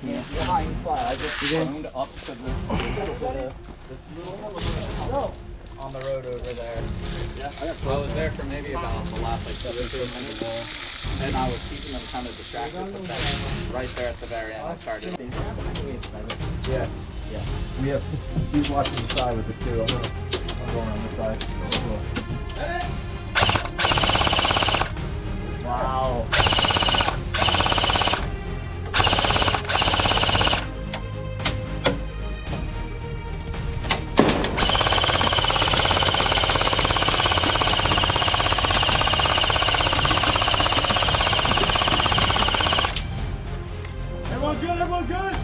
behind flat. I just zoned up to this little on the road over there. Yeah, I was there for maybe about the last like 2 minutes. And I was keeping them kind of distracted, but then right there at the very end I started. Yeah. Yeah. We have, he's watching the side with it too. I'm going on the side. Wow. Everyone good? Everyone good?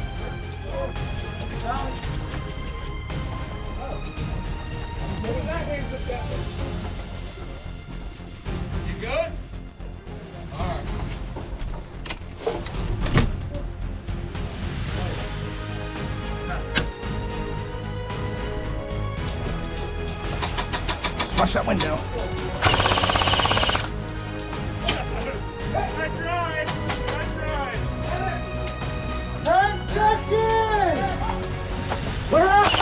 You good? Alright. Smash that window. I tried! I tried! 10 seconds! We're up!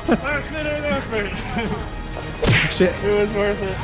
Last minute effort. Shit. It was worth it.